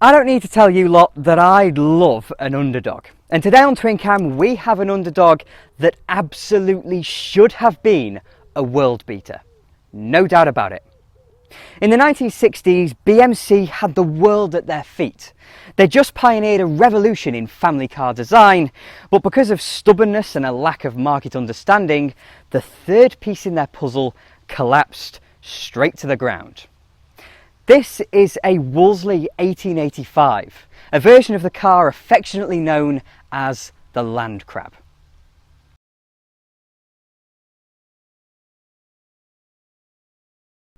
I don't need to tell you lot that I love an underdog. And today on Twin Cam we have an underdog that absolutely should have been a world beater. No doubt about it. In the 1960s, BMC had the world at their feet. They just pioneered a revolution in family car design, but because of stubbornness and a lack of market understanding, the third piece in their puzzle collapsed straight to the ground. This is a Wolseley 1885, a version of the car affectionately known as the Landcrab.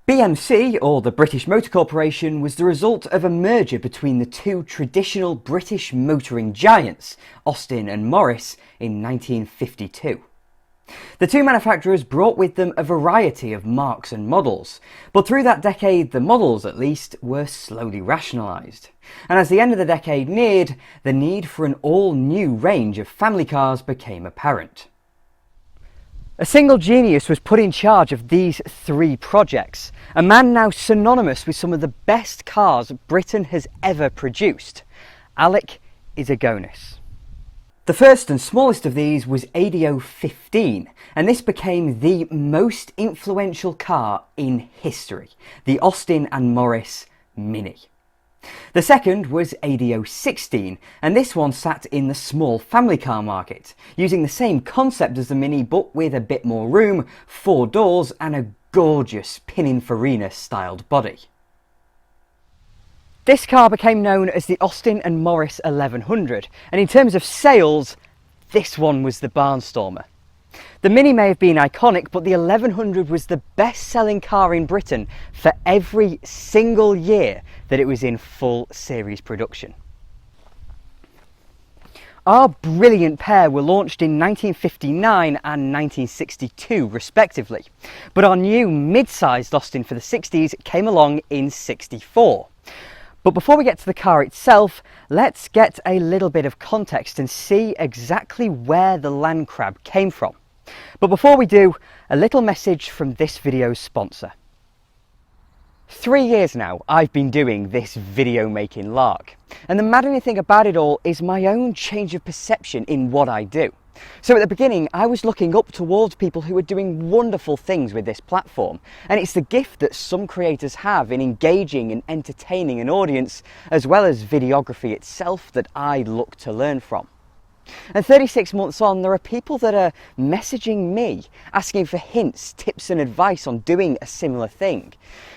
BMC, or the British Motor Corporation, was the result of a merger between the two traditional British motoring giants, Austin and Morris, in 1952. The two manufacturers brought with them a variety of marques and models, but through that decade the models, at least, were slowly rationalised. And as the end of the decade neared, the need for an all-new range of family cars became apparent. A single genius was put in charge of these three projects, a man now synonymous with some of the best cars Britain has ever produced, Alec Issigonis. The first and smallest of these was ADO 15, and this became the most influential car in history, the Austin and Morris Mini. The second was ADO 16, and this one sat in the small family car market, using the same concept as the Mini but with a bit more room, 4 doors and a gorgeous Pininfarina styled body. This car became known as the Austin and Morris 1100, and in terms of sales, this one was the barnstormer. The Mini may have been iconic, but the 1100 was the best-selling car in Britain for every single year that it was in full series production. Our brilliant pair were launched in 1959 and 1962 respectively, but our new mid-sized Austin for the 60s came along in 64. But before we get to the car itself, let's get a little bit of context and see exactly where the Landcrab came from. But before we do, a little message from this video's sponsor. 3 years now I've been doing this video making lark, and the maddening thing about it all is my own change of perception in what I do. So at the beginning I was looking up towards people who were doing wonderful things with this platform, and it's the gift that some creators have in engaging and entertaining an audience, as well as videography itself, that I look to learn from. And 36 months on, there are people that are messaging me, asking for hints, tips and advice on doing a similar thing.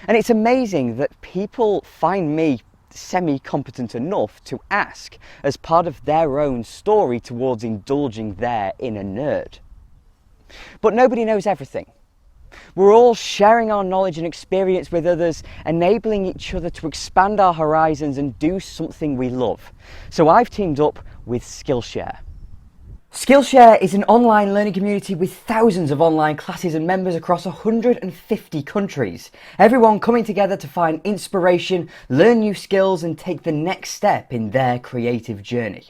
And it's amazing that people find me semi-competent enough to ask as part of their own story towards indulging their inner nerd. But nobody knows everything. We're all sharing our knowledge and experience with others, enabling each other to expand our horizons and do something we love. So I've teamed up with Skillshare. Skillshare is an online learning community with thousands of online classes and members across 150 countries. Everyone coming together to find inspiration, learn new skills and take the next step in their creative journey.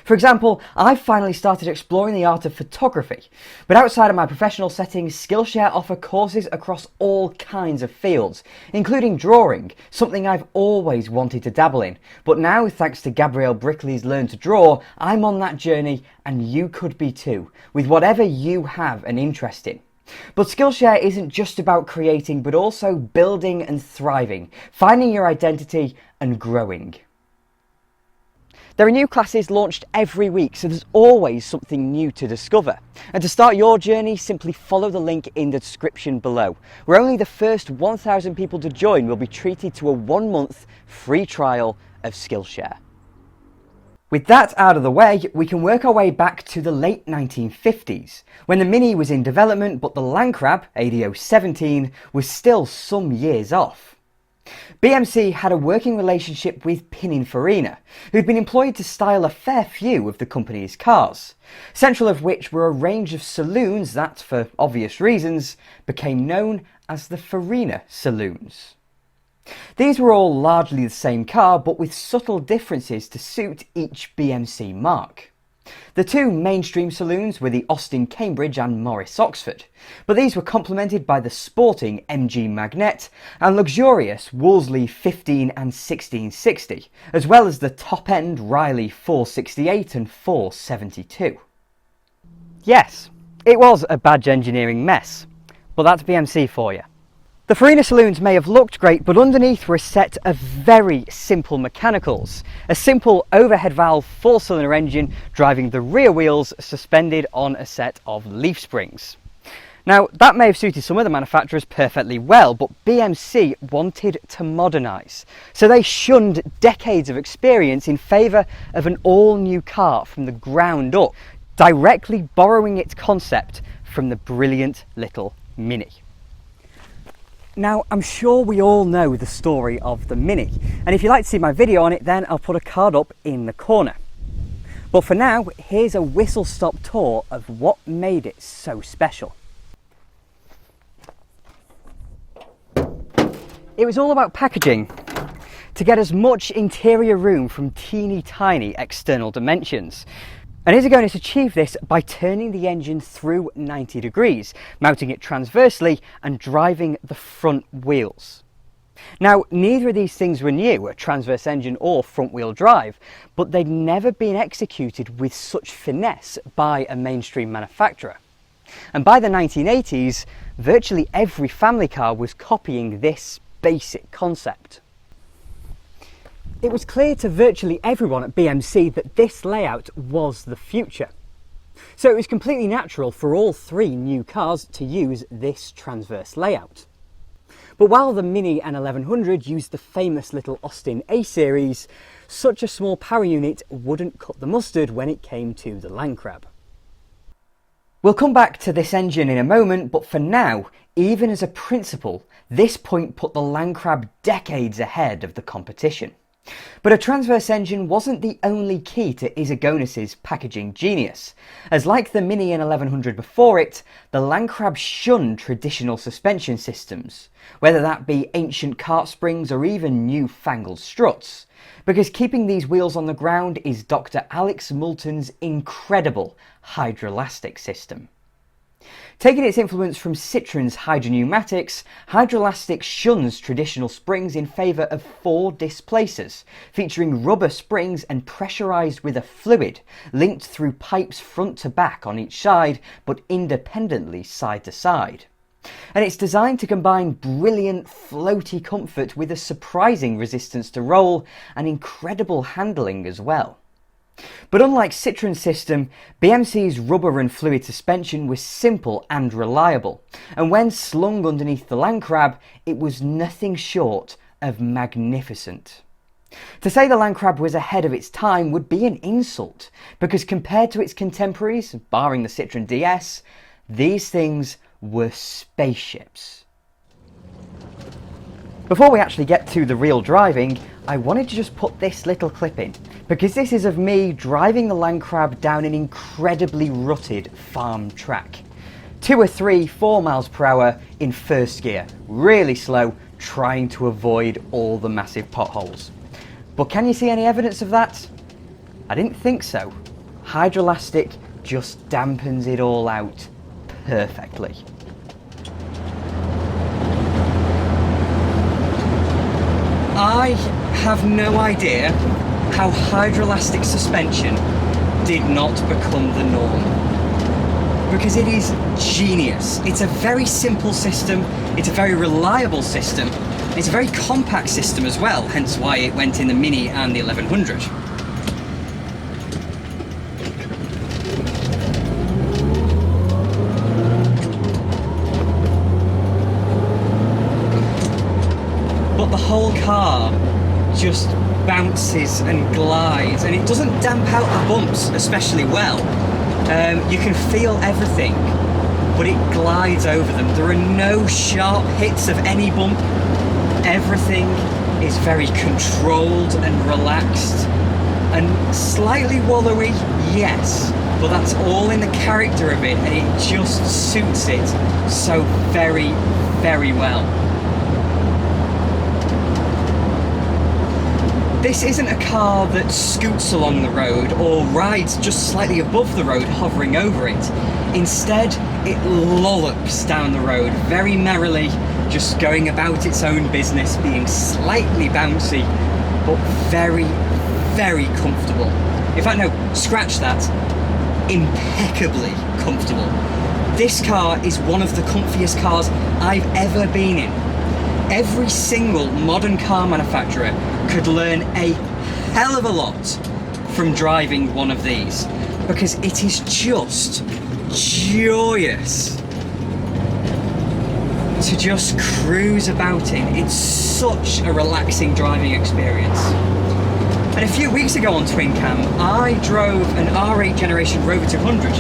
For example, I've finally started exploring the art of photography, but outside of my professional settings, Skillshare offer courses across all kinds of fields, including drawing, something I've always wanted to dabble in. But now, thanks to Gabrielle Brickley's Learn to Draw, I'm on that journey, and you could be too, with whatever you have an interest in. But Skillshare isn't just about creating, but also building and thriving, finding your identity and growing. There are new classes launched every week, so there's always something new to discover. And to start your journey, simply follow the link in the description below, where only the first 1,000 people to join will be treated to a 1-month free trial of Skillshare. With that out of the way, we can work our way back to the late 1950s, when the Mini was in development but the Landcrab, ADO 17, was still some years off. BMC had a working relationship with Pininfarina, who'd been employed to style a fair few of the company's cars, central of which were a range of saloons that, for obvious reasons, became known as the Farina Saloons. These were all largely the same car, but with subtle differences to suit each BMC marque. The two mainstream saloons were the Austin Cambridge and Morris Oxford, but these were complemented by the sporting MG Magnet and luxurious Wolseley 15 and 1660, as well as the top-end Riley 468 and 472. Yes, it was a badge engineering mess, but that's BMC for you. The Farina Saloons may have looked great, but underneath were a set of very simple mechanicals. A simple overhead valve 4-cylinder engine driving the rear wheels suspended on a set of leaf springs. Now, that may have suited some of the manufacturers perfectly well, but BMC wanted to modernise. So they shunned decades of experience in favour of an all-new car from the ground up, directly borrowing its concept from the brilliant little Mini. Now, I'm sure we all know the story of the Mini, and if you'd like to see my video on it, then I'll put a card up in the corner. But for now, here's a whistle-stop tour of what made it so special. It was all about packaging, to get as much interior room from teeny tiny external dimensions. And Issigonis achieved this by turning the engine through 90 degrees, mounting it transversely and driving the front wheels. Now, neither of these things were new, a transverse engine or front wheel drive, but they'd never been executed with such finesse by a mainstream manufacturer. And by the 1980s, virtually every family car was copying this basic concept. It was clear to virtually everyone at BMC that this layout was the future. So it was completely natural for all three new cars to use this transverse layout. But while the Mini and 1100 used the famous little Austin A-series, such a small power unit wouldn't cut the mustard when it came to the Landcrab. We'll come back to this engine in a moment, but for now, even as a principle, this point put the Landcrab decades ahead of the competition. But a transverse engine wasn't the only key to Issigonis' packaging genius, as like the Mini and 1100 before it, the Landcrab shunned traditional suspension systems, whether that be ancient cart springs or even newfangled struts, because keeping these wheels on the ground is Dr. Alex Moulton's incredible hydrolastic system. Taking its influence from Citroen's Hydropneumatics, Hydrolastic shuns traditional springs in favour of 4 displacers, featuring rubber springs and pressurised with a fluid, linked through pipes front to back on each side, but independently side to side. And it's designed to combine brilliant floaty comfort with a surprising resistance to roll and incredible handling as well. But unlike Citroen's system, BMC's rubber and fluid suspension was simple and reliable, and when slung underneath the Landcrab, it was nothing short of magnificent. To say the Landcrab was ahead of its time would be an insult, because compared to its contemporaries, barring the Citroen DS, these things were spaceships. Before we actually get to the real driving, I wanted to just put this little clip in, because this is of me driving the Landcrab down an incredibly rutted farm track. 2 or 3, 4 miles per hour in first gear, really slow, trying to avoid all the massive potholes. But can you see any evidence of that? I didn't think so. Hydrolastic just dampens it all out perfectly. I have no idea how hydrolastic suspension did not become the norm, because it is genius. It's a very simple system, it's a very reliable system, it's a very compact system as well, hence why it went in the Mini and the 1100. But the whole car just bounces and glides, and it doesn't damp out the bumps especially well. You can feel everything, but it glides over them. There are no sharp hits of any bump. Everything is very controlled and relaxed, and slightly wallowy, yes, but that's all in the character of it, and it just suits it so very, very well. This isn't a car that scoots along the road or rides just slightly above the road, hovering over it. Instead, it lollops down the road very merrily, just going about its own business, being slightly bouncy, but very, very comfortable. In fact, no, scratch that, impeccably comfortable. This car is one of the comfiest cars I've ever been in. Every single modern car manufacturer could learn a hell of a lot from driving one of these, because it is just joyous to just cruise about in. It's such a relaxing driving experience. And a few weeks ago on Twin Cam, I drove an R8 generation Rover 200,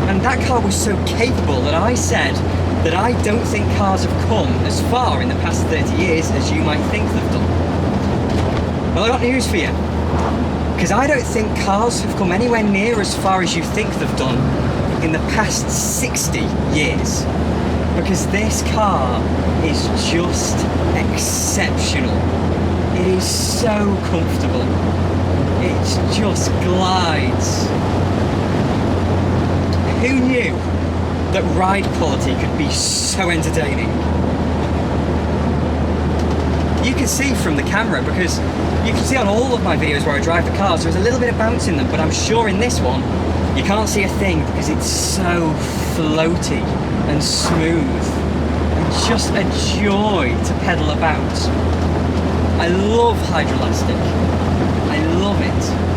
and that car was so capable that I said that I don't think cars have come as far in the past 30 years as you might think they've done. Well, I got news for you, because I don't think cars have come anywhere near as far as you think they've done in the past 60 years. Because this car is just exceptional. It is so comfortable. It just glides. Who knew that ride quality could be so entertaining? You can see from the camera, because you can see on all of my videos where I drive the cars, there's a little bit of bounce in them, but I'm sure in this one you can't see a thing because it's so floaty and smooth and just a joy to pedal about. I love Hydrolastic. I love it.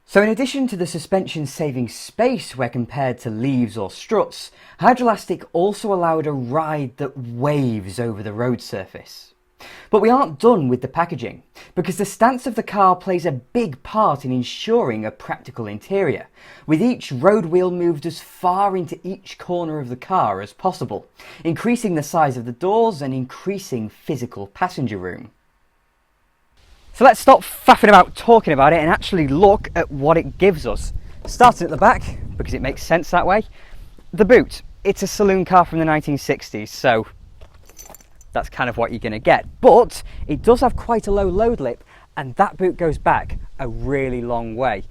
So in addition to the suspension saving space where compared to leaves or struts, Hydrolastic also allowed a ride that waves over the road surface. But we aren't done with the packaging, because the stance of the car plays a big part in ensuring a practical interior, with each road wheel moved as far into each corner of the car as possible, increasing the size of the doors and increasing physical passenger room. So let's stop faffing about talking about it and actually look at what it gives us. Starting at the back, because it makes sense that way. The boot. It's a saloon car from the 1960s, so that's kind of what you're going to get. But it does have quite a low load lip, and that boot goes back a really long way.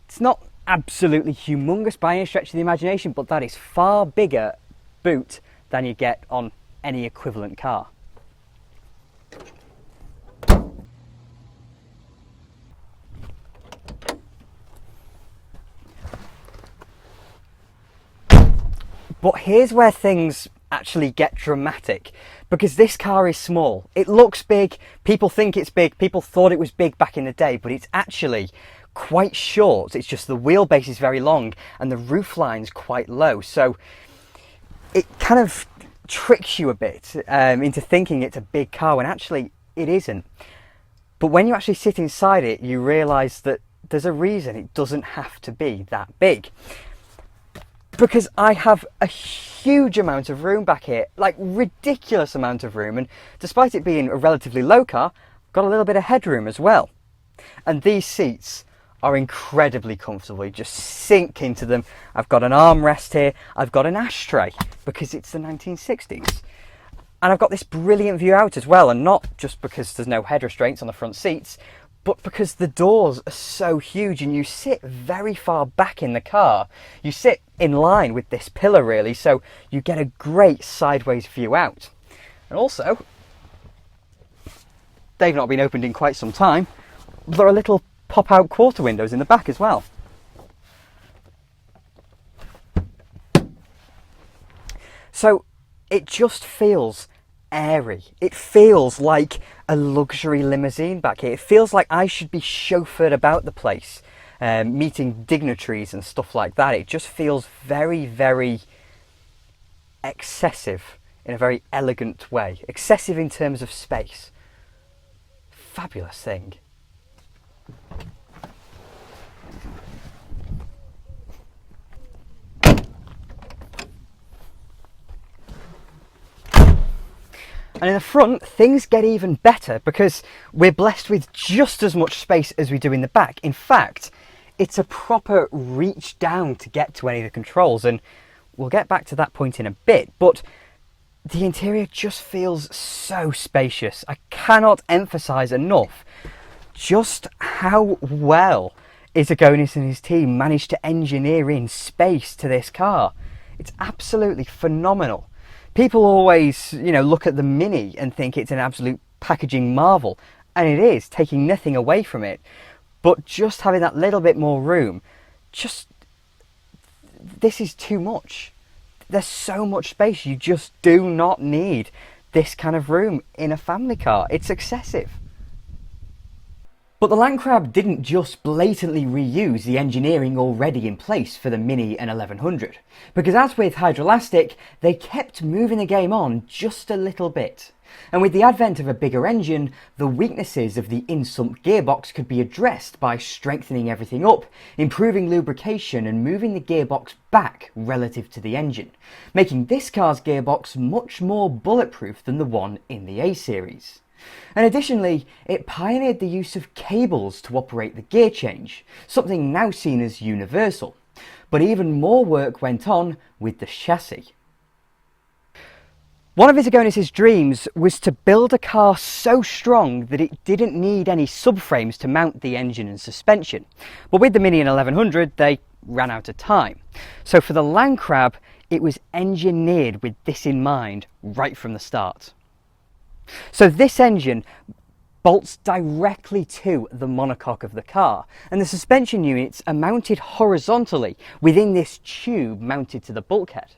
It's not absolutely humongous by any stretch of the imagination, but that is far bigger boot than you get on any equivalent car. But here's where things actually get dramatic, because this car is small. It looks big, people think it's big, people thought it was big back in the day, but it's actually quite short. It's just the wheelbase is very long and the roof line's quite low, so it kind of tricks you a bit into thinking it's a big car when actually it isn't. But when you actually sit inside it, you realise that there's a reason it doesn't have to be that big. Because I have a huge amount of room back here, like ridiculous amount of room, and despite it being a relatively low car, I've got a little bit of headroom as well. And these seats are incredibly comfortable. You just sink into them. I've got an armrest here, I've got an ashtray because it's the 1960s. And I've got this brilliant view out as well, and not just because there's no head restraints on the front seats, but because the doors are so huge and you sit very far back in the car. You sit in line with this pillar really, so you get a great sideways view out. And also, they've not been opened in quite some time, there are little pop-out quarter windows in the back as well. So it just feels airy. It feels like a luxury limousine back here. It feels like I should be chauffeured about the place, meeting dignitaries and stuff like that. It just feels very, very excessive in a very elegant way. Excessive in terms of space. Fabulous thing. And in the front, things get even better because we're blessed with just as much space as we do in the back. In fact, it's a proper reach down to get to any of the controls, and we'll get back to that point in a bit. But the interior just feels so spacious. I cannot emphasise enough just how well Issigonis and his team managed to engineer in space to this car. It's absolutely phenomenal. People always, look at the Mini and think it's an absolute packaging marvel, and it is, taking nothing away from it. But just having that little bit more room, this is too much. There's so much space. You just do not need this kind of room in a family car. It's excessive. But the Landcrab didn't just blatantly reuse the engineering already in place for the Mini and 1100, because as with Hydrolastic, they kept moving the game on just a little bit. And with the advent of a bigger engine, the weaknesses of the in-sump gearbox could be addressed by strengthening everything up, improving lubrication and moving the gearbox back relative to the engine, making this car's gearbox much more bulletproof than the one in the A-Series. And additionally, it pioneered the use of cables to operate the gear change, something now seen as universal. But even more work went on with the chassis. One of Issigonis' dreams was to build a car so strong that it didn't need any subframes to mount the engine and suspension. But with the Mini and 1100, they ran out of time. So for the Landcrab, it was engineered with this in mind right from the start. So this engine bolts directly to the monocoque of the car, and the suspension units are mounted horizontally within this tube mounted to the bulkhead.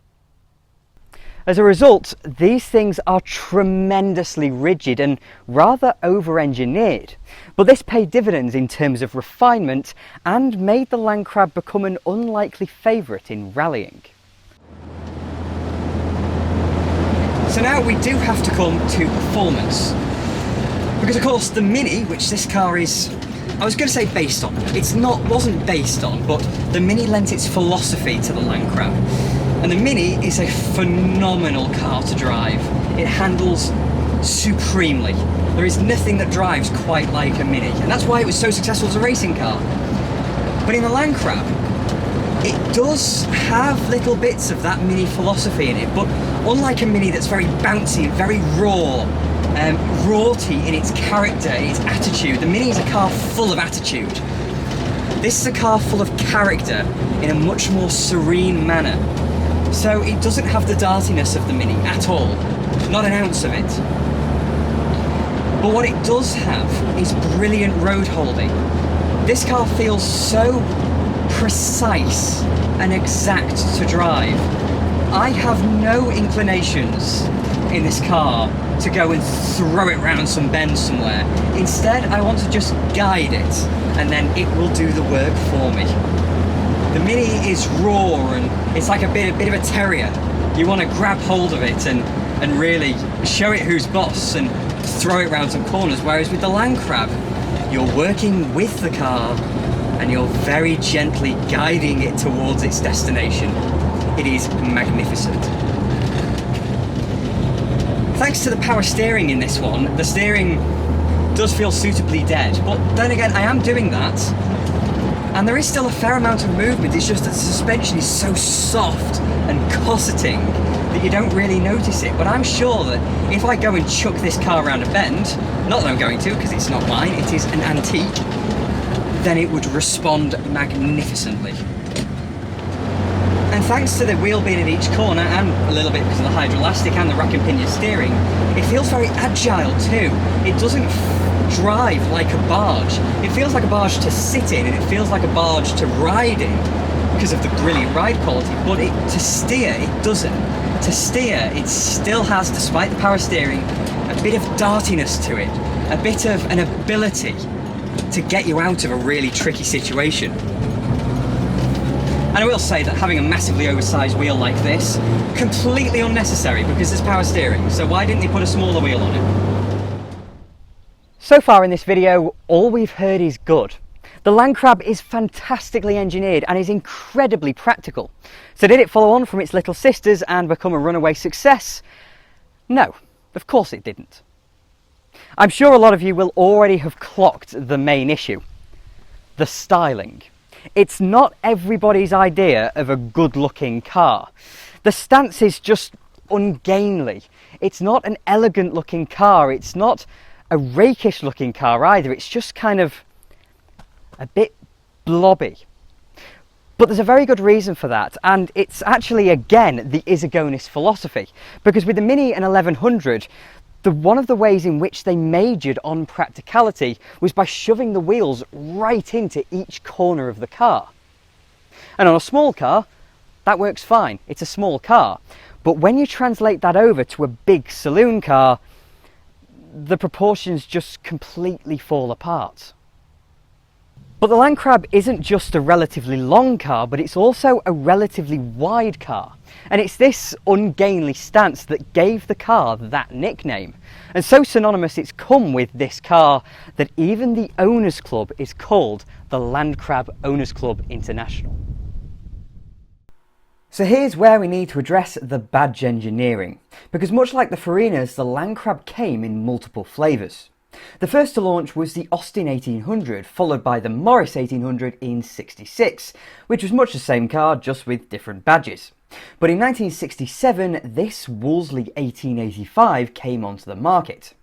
As a result, these things are tremendously rigid and rather over-engineered, but this paid dividends in terms of refinement and made the Landcrab become an unlikely favourite in rallying. So now we do have to come to performance, because of course the Mini, which this car is, I was going to say based on, wasn't based on, but the Mini lent its philosophy to the Landcrab. And the Mini is a phenomenal car to drive. It handles supremely. There is nothing that drives quite like a Mini, and that's why it was so successful as a racing car. But in the Landcrab, it does have little bits of that Mini philosophy in it, but unlike a Mini that's very bouncy and very raw, raughty in its character, its attitude, the Mini is a car full of attitude. This is a car full of character in a much more serene manner. So it doesn't have the dartiness of the Mini at all, not an ounce of it. But what it does have is brilliant road holding. This car feels so precise and exact to drive. I have no inclinations in this car to go and throw it round some bend somewhere. Instead, I want to just guide it, and then it will do the work for me. The Mini is raw and it's like a bit of a terrier. You want to grab hold of it and really show it who's boss and throw it round some corners, whereas with the Landcrab, you're working with the car and you're very gently guiding it towards its destination. It is magnificent. Thanks to the power steering in this one, the steering does feel suitably dead, but then again, I am doing that, and there is still a fair amount of movement. It's just that the suspension is so soft and cosseting that you don't really notice it. But I'm sure that if I go and chuck this car around a bend, not that I'm going to because it's not mine, it is an antique, then it would respond magnificently. And thanks to the wheel being at each corner, and a little bit because of the Hydrolastic and the rack and pinion steering, it feels very agile too. It doesn't drive like a barge. It feels like a barge to sit in, and it feels like a barge to ride in because of the brilliant ride quality, but to steer, it doesn't. To steer, it still has, despite the power steering, a bit of dartiness to it, a bit of an ability to get you out of a really tricky situation. And I will say that having a massively oversized wheel like this, completely unnecessary because there's power steering, so why didn't they put a smaller wheel on it? So far in this video, all we've heard is good. The Landcrab is fantastically engineered and is incredibly practical. So did it follow on from its little sisters and become a runaway success? No, of course it didn't. I'm sure a lot of you will already have clocked the main issue: the styling. It's not everybody's idea of a good-looking car. The stance is just ungainly. It's not an elegant looking car. It's not a rakish looking car either. It's just kind of a bit blobby. But there's a very good reason for that, and it's actually, again, the Issigonis philosophy. Because with the Mini and 1100, one of the ways in which they majored on practicality was by shoving the wheels right into each corner of the car. And on a small car, that works fine. It's a small car. But when you translate that over to a big saloon car, the proportions just completely fall apart. But the Landcrab isn't just a relatively long car, but it's also a relatively wide car. And it's this ungainly stance that gave the car that nickname. And so synonymous it's come with this car that even the Owners Club is called the Landcrab Owners Club International. So here's where we need to address the badge engineering, because much like the Farinas, the Landcrab came in multiple flavours. The first to launch was the Austin 1800, followed by the Morris 1800 in '66, which was much the same car, just with different badges. But in 1967, this Wolseley 1885 came onto the market.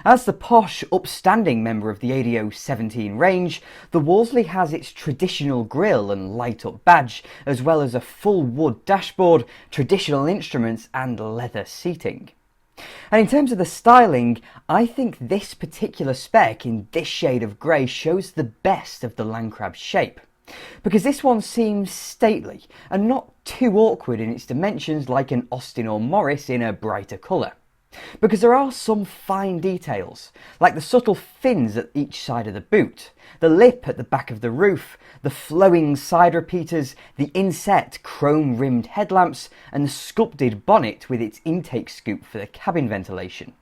As the posh, upstanding member of the ADO 17 range, the Wolseley has its traditional grille and light-up badge, as well as a full wood dashboard, traditional instruments and leather seating. And in terms of the styling, I think this particular spec in this shade of grey shows the best of the Landcrab's shape. Because this one seems stately and not too awkward in its dimensions like an Austin or Morris in a brighter colour. Because there are some fine details, like the subtle fins at each side of the boot, the lip at the back of the roof, the flowing side repeaters, the inset chrome-rimmed headlamps, and the sculpted bonnet with its intake scoop for the cabin ventilation.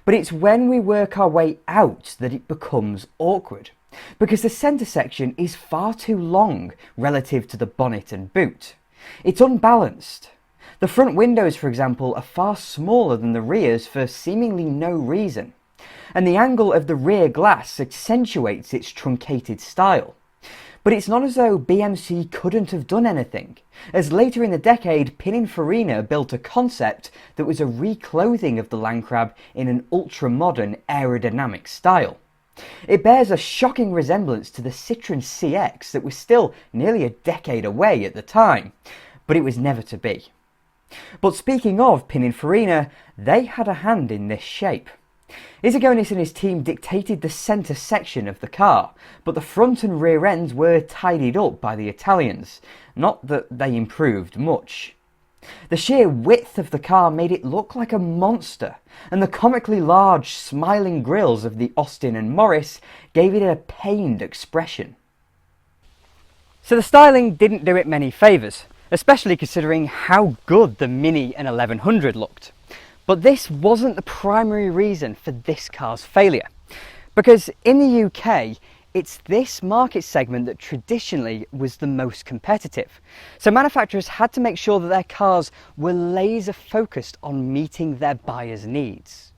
But it's when we work our way out that it becomes awkward, because the centre section is far too long relative to the bonnet and boot. It's unbalanced. The front windows, for example, are far smaller than the rears for seemingly no reason, and the angle of the rear glass accentuates its truncated style. But it's not as though BMC couldn't have done anything, as later in the decade Pininfarina built a concept that was a reclothing of the Landcrab in an ultra-modern aerodynamic style. It bears a shocking resemblance to the Citroën CX that was still nearly a decade away at the time, but it was never to be. But speaking of Pininfarina, they had a hand in this shape. Issigonis and his team dictated the centre section of the car, but the front and rear ends were tidied up by the Italians, not that they improved much. The sheer width of the car made it look like a monster, and the comically large smiling grilles of the Austin and Morris gave it a pained expression. So the styling didn't do it many favours, especially considering how good the Mini and 1100 looked. But this wasn't the primary reason for this car's failure, because in the UK it's this market segment that traditionally was the most competitive. So manufacturers had to make sure that their cars were laser focused on meeting their buyers' needs.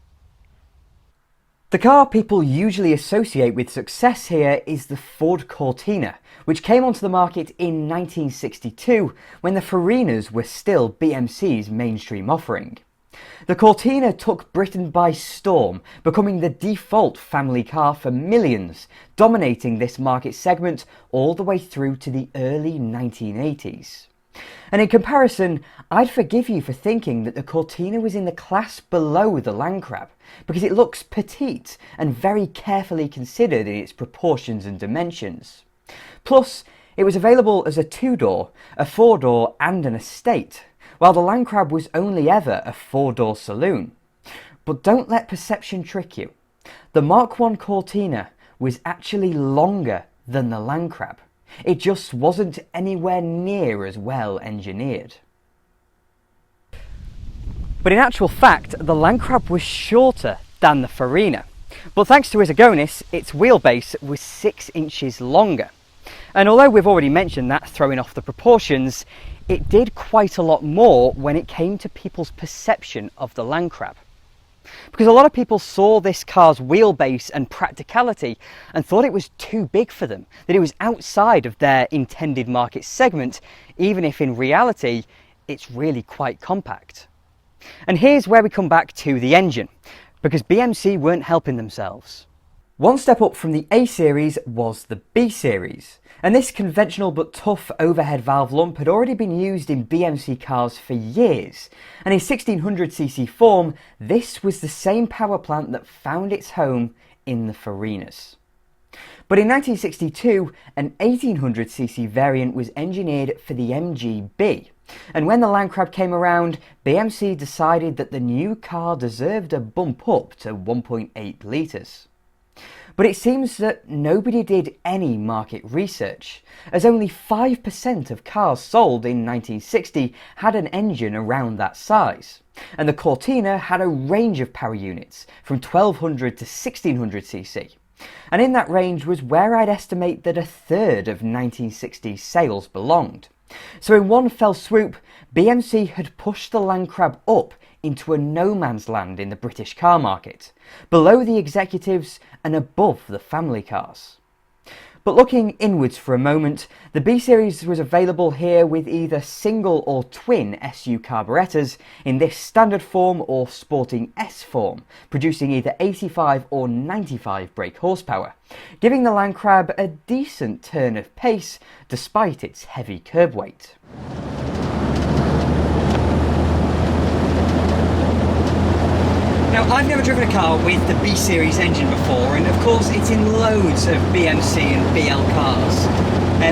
The car people usually associate with success here is the Ford Cortina, which came onto the market in 1962 when the Farinas were still BMC's mainstream offering. The Cortina took Britain by storm, becoming the default family car for millions, dominating this market segment all the way through to the early 1980s. And in comparison, I'd forgive you for thinking that the Cortina was in the class below the Landcrab, because it looks petite and very carefully considered in its proportions and dimensions. Plus, it was available as a 2-door, a 4-door and an estate, while the Landcrab was only ever a 4-door saloon. But don't let perception trick you. The Mark I Cortina was actually longer than the Landcrab. It just wasn't anywhere near as well engineered. But in actual fact, the Landcrab was shorter than the Farina. But thanks to Issigonis, its wheelbase was 6 inches longer. And although we've already mentioned that throwing off the proportions, it did quite a lot more when it came to people's perception of the Landcrab. Because a lot of people saw this car's wheelbase and practicality and thought it was too big for them, that it was outside of their intended market segment, even if in reality it's really quite compact. And here's where we come back to the engine, because BMC weren't helping themselves. One step up from the A series was the B series, and this conventional but tough overhead valve lump had already been used in BMC cars for years, and in 1600cc form this was the same power plant that found its home in the Farinas. But in 1962 an 1800cc variant was engineered for the MGB, and when the Landcrab came around, BMC decided that the new car deserved a bump up to 1.8 litres. But it seems that nobody did any market research, as only 5% of cars sold in 1960 had an engine around that size, and the Cortina had a range of power units from 1200 to 1600cc, and in that range was where I'd estimate that a third of 1960 sales belonged. So in one fell swoop, BMC had pushed the Landcrab up into a no man's land in the British car market, below the executives and above the family cars. But looking inwards for a moment, the B series was available here with either single or twin SU carburettors in this standard form or sporting S form, producing either 85 or 95 brake horsepower, giving the Landcrab a decent turn of pace despite its heavy curb weight. Now, I've never driven a car with the B series engine before, and of course it's in loads of BMC and BL cars.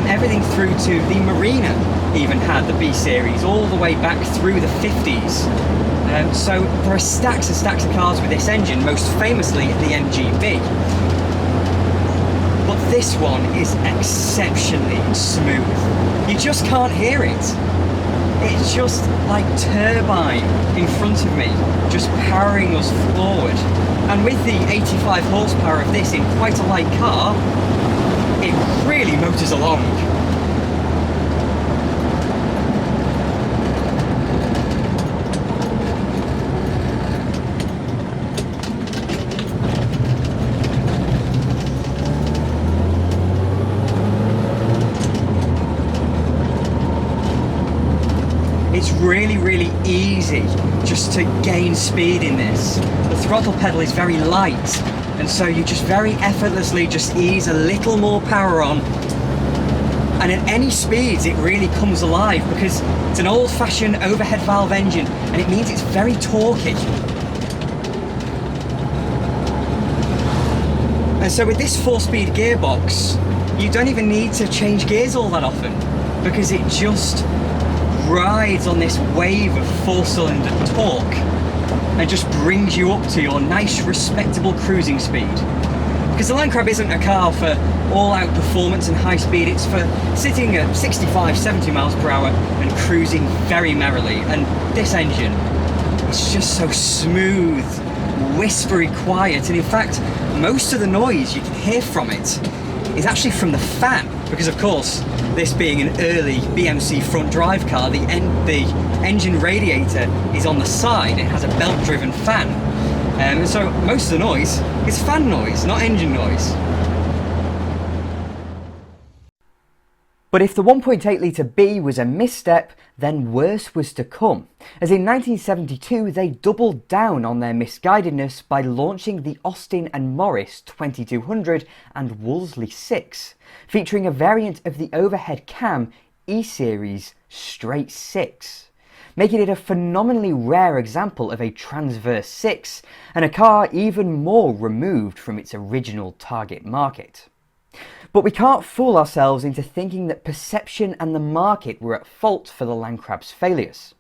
Everything through to the Marina even had the B series, all the way back through the 50s. So there are stacks and stacks of cars with this engine, most famously the MGB. But this one is exceptionally smooth. You just can't hear it. It's just like turbine in front of me, just powering us forward. And with the 85 horsepower of this in quite a light car, it really motors along. It's really easy just to gain speed in this. The throttle pedal is very light, and so you just very effortlessly just ease a little more power on, and at any speeds it really comes alive because it's an old-fashioned overhead valve engine, and it means it's very torquey. And so with this 4-speed gearbox, you don't even need to change gears all that often, because it just rides on this wave of 4-cylinder torque and just brings you up to your nice respectable cruising speed. Because the Landcrab isn't a car for all-out performance and high speed, it's for sitting at 65-70 miles per hour and cruising very merrily. And this engine is just so smooth, whispery quiet, and in fact most of the noise you can hear from it is actually from the fan, because of course, this being an early BMC front drive car, the engine radiator is on the side, it has a belt driven fan, and so most of the noise is fan noise, not engine noise. But if the 1.8 litre B was a misstep, then worse was to come, as in 1972 they doubled down on their misguidedness by launching the Austin and Morris 2200 and Wolseley 6, featuring a variant of the overhead cam E-Series Straight 6, making it a phenomenally rare example of a Transverse 6 and a car even more removed from its original target market. But we can't fool ourselves into thinking that perception and the market were at fault for the Landcrab's failures.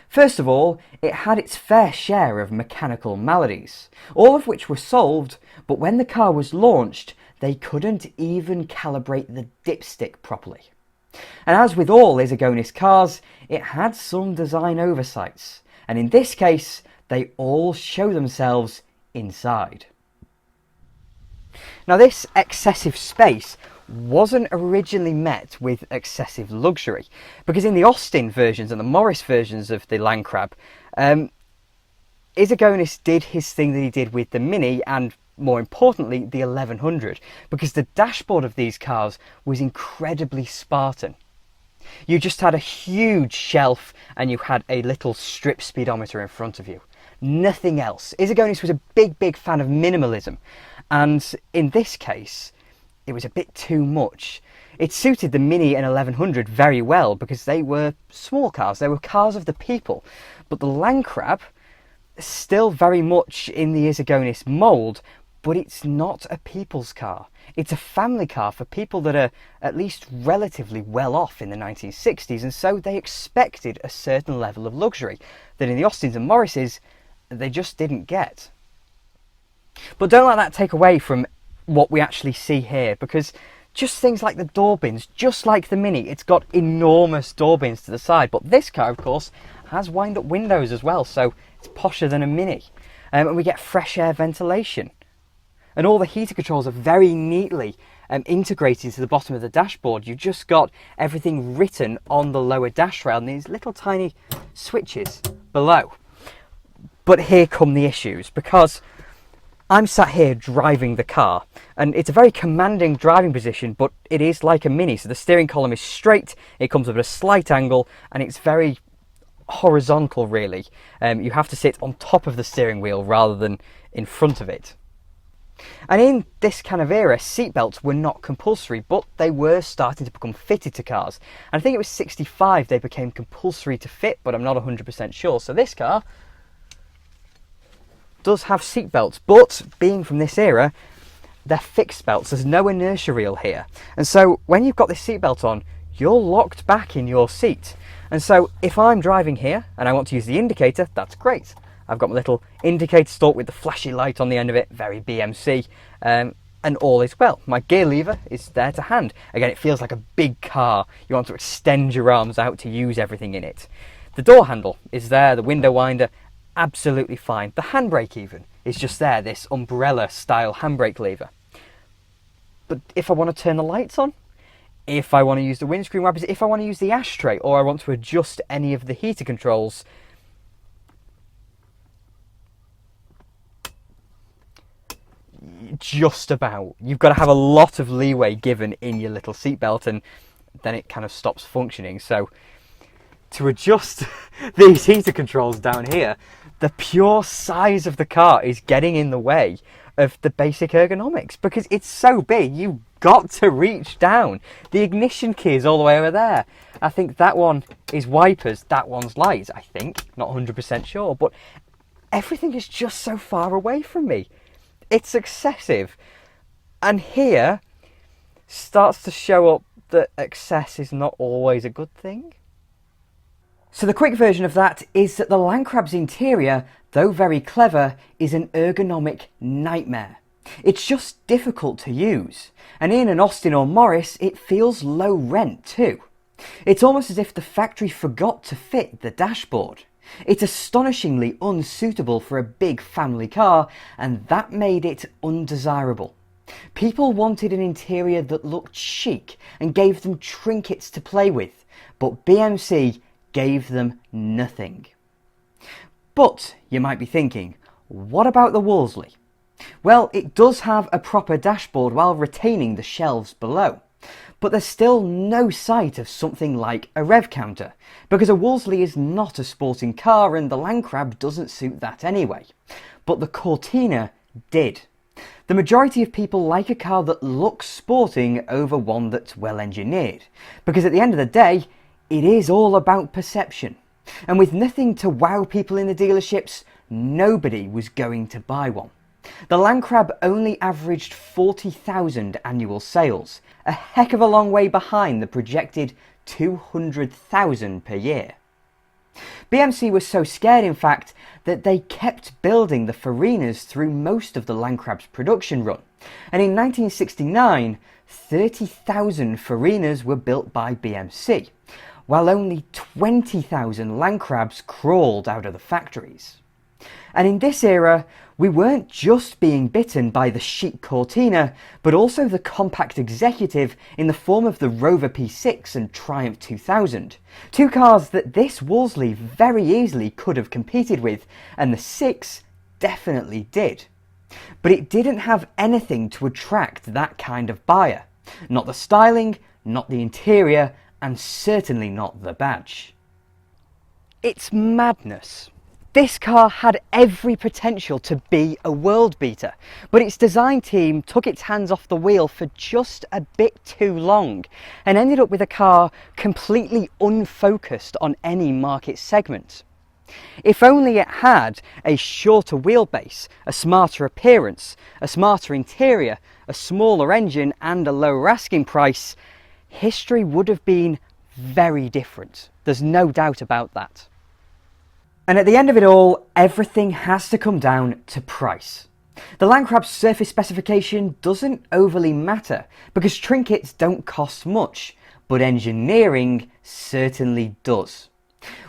First of all, it had its fair share of mechanical maladies, all of which were solved, but when the car was launched, they couldn't even calibrate the dipstick properly. And as with all Issigonis cars, it had some design oversights, and in this case, they all show themselves inside. Now, this excessive space wasn't originally met with excessive luxury, because in the Austin versions and the Morris versions of the Landcrab, Issigonis did his thing that he did with the Mini and, more importantly, the 1100, because the dashboard of these cars was incredibly Spartan. You just had a huge shelf and you had a little strip speedometer in front of you. Nothing else. Issigonis was a big fan of minimalism, and in this case it was a bit too much. It suited the Mini and 1100 very well because they were small cars, they were cars of the people, but the Landcrab is still very much in the Issigonis mould, but it's not a people's car. It's a family car for people that are at least relatively well off in the 1960s, and so they expected a certain level of luxury that in the Austins and Morrises they just didn't get. But don't let that take away from what we actually see here, because just things like the door bins, just like the Mini, it's got enormous door bins to the side, but this car of course has wind-up windows as well, so it's posher than a Mini. And we get fresh air ventilation. And all the heater controls are very neatly integrated into the bottom of the dashboard. You've just got everything written on the lower dash rail and these little tiny switches below. But here come the issues, because I'm sat here driving the car and it's a very commanding driving position, but it is like a Mini. So the steering column is straight, it comes up at a slight angle, and it's very horizontal really. You have to sit on top of the steering wheel rather than in front of it. And in this kind of era, seatbelts were not compulsory, but they were starting to become fitted to cars. And I think it was 65 they became compulsory to fit, but I'm not 100% sure. So this car does have seatbelts, but being from this era, they're fixed belts. There's no inertia reel here. And so when you've got this seatbelt on, you're locked back in your seat. And so if I'm driving here and I want to use the indicator, that's great. I've got my little indicator stalk with the flashy light on the end of it, very BMC, and all is well. My gear lever is there to hand. Again, it feels like a big car. You want to extend your arms out to use everything in it. The door handle is there, the window winder, absolutely fine. The handbrake even is just there, this umbrella style handbrake lever. But if I want to turn the lights on, if I want to use the windscreen wipers, if I want to use the ashtray, or I want to adjust any of the heater controls, just about. You've got to have a lot of leeway given in your little seatbelt, and then it kind of stops functioning. So to adjust these heater controls down here, the pure size of the car is getting in the way of the basic ergonomics, because it's so big you've got to reach down. The ignition key is all the way over there. I think that one is wipers, that one's lights, I think, not 100% sure, but everything is just so far away from me. It's excessive. And here starts to show up that excess is not always a good thing. So the quick version of that is that the Landcrab's interior, though very clever, is an ergonomic nightmare. It's just difficult to use. And in an Austin or Morris, it feels low rent too. It's almost as if the factory forgot to fit the dashboard. It's astonishingly unsuitable for a big family car, and that made it undesirable. People wanted an interior that looked chic and gave them trinkets to play with, but BMC gave them nothing. But you might be thinking, what about the Wolseley? Well, it does have a proper dashboard while retaining the shelves below. But there's still no sight of something like a rev counter, because a Wolseley is not a sporting car and the Landcrab doesn't suit that anyway. But the Cortina did. The majority of people like a car that looks sporting over one that's well engineered, because at the end of the day, it is all about perception. And with nothing to wow people in the dealerships, nobody was going to buy one. The Landcrab only averaged 40,000 annual sales, a heck of a long way behind the projected 200,000 per year. BMC was so scared, in fact, that they kept building the Farinas through most of the Landcrab's production run. And in 1969, 30,000 Farinas were built by BMC, while only 20,000 Landcrabs crawled out of the factories. And in this era, we weren't just being bitten by the chic Cortina, but also the compact executive in the form of the Rover P6 and Triumph 2000. Two cars that this Wolseley very easily could have competed with, and the 6 definitely did. But it didn't have anything to attract that kind of buyer. Not the styling, not the interior, and certainly not the badge. It's madness. This car had every potential to be a world beater, but its design team took its hands off the wheel for just a bit too long and ended up with a car completely unfocused on any market segment. If only it had a shorter wheelbase, a smarter appearance, a smarter interior, a smaller engine and a lower asking price, history would have been very different. There's no doubt about that. And at the end of it all, everything has to come down to price. The Landcrab's surface specification doesn't overly matter because trinkets don't cost much, but engineering certainly does.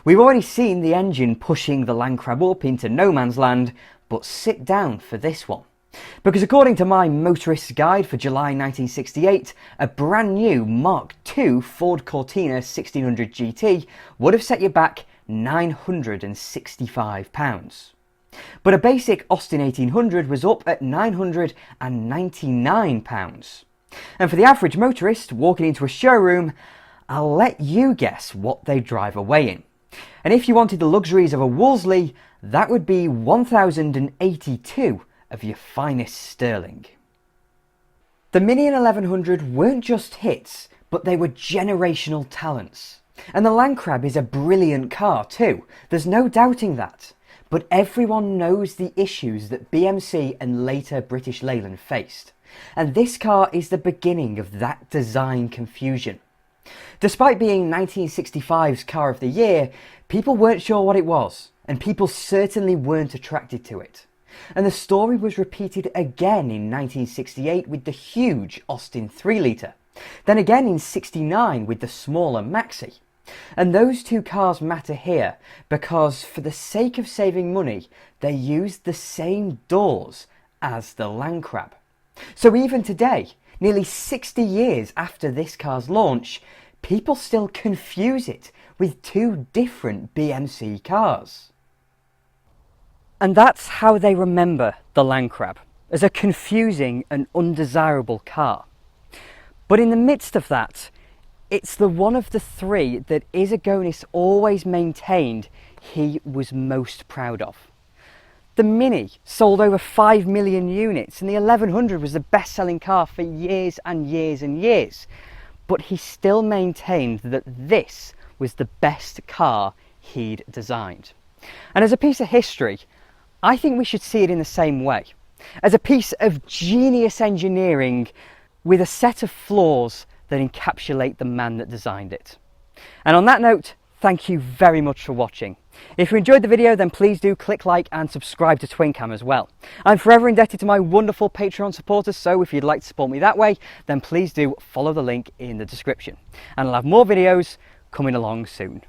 We've already seen the engine pushing the Landcrab up into no man's land, but sit down for this one. Because according to my motorist's guide for July 1968, a brand new Mark II Ford Cortina 1600 GT would have set you back £965. But a basic Austin 1800 was up at £999. And for the average motorist walking into a showroom, I'll let you guess what they drive away in. And if you wanted the luxuries of a Wolseley, that would be 1082 of your finest sterling. The Mini and 1100 weren't just hits, but they were generational talents. And the Landcrab is a brilliant car too, there's no doubting that. But everyone knows the issues that BMC and later British Leyland faced. And this car is the beginning of that design confusion. Despite being 1965's Car of the Year, people weren't sure what it was, and people certainly weren't attracted to it. And the story was repeated again in 1968 with the huge Austin 3 litre, then again in 69 with the smaller Maxi. And those two cars matter here because for the sake of saving money, they used the same doors as the Landcrab. So even today, nearly 60 years after this car's launch, people still confuse it with two different BMC cars. And that's how they remember the Landcrab, as a confusing and undesirable car. But in the midst of that, it's the one of the three that Issigonis always maintained he was most proud of. The Mini sold over 5 million units and the 1100 was the best-selling car for years and years and years. But he still maintained that this was the best car he'd designed. And as a piece of history, I think we should see it in the same way. As a piece of genius engineering with a set of flaws that encapsulate the man that designed it. And on that note, thank you very much for watching. If you enjoyed the video, then please do click like and subscribe to TwinCam as well. I'm forever indebted to my wonderful Patreon supporters, so if you'd like to support me that way, then please do follow the link in the description. And I'll have more videos coming along soon.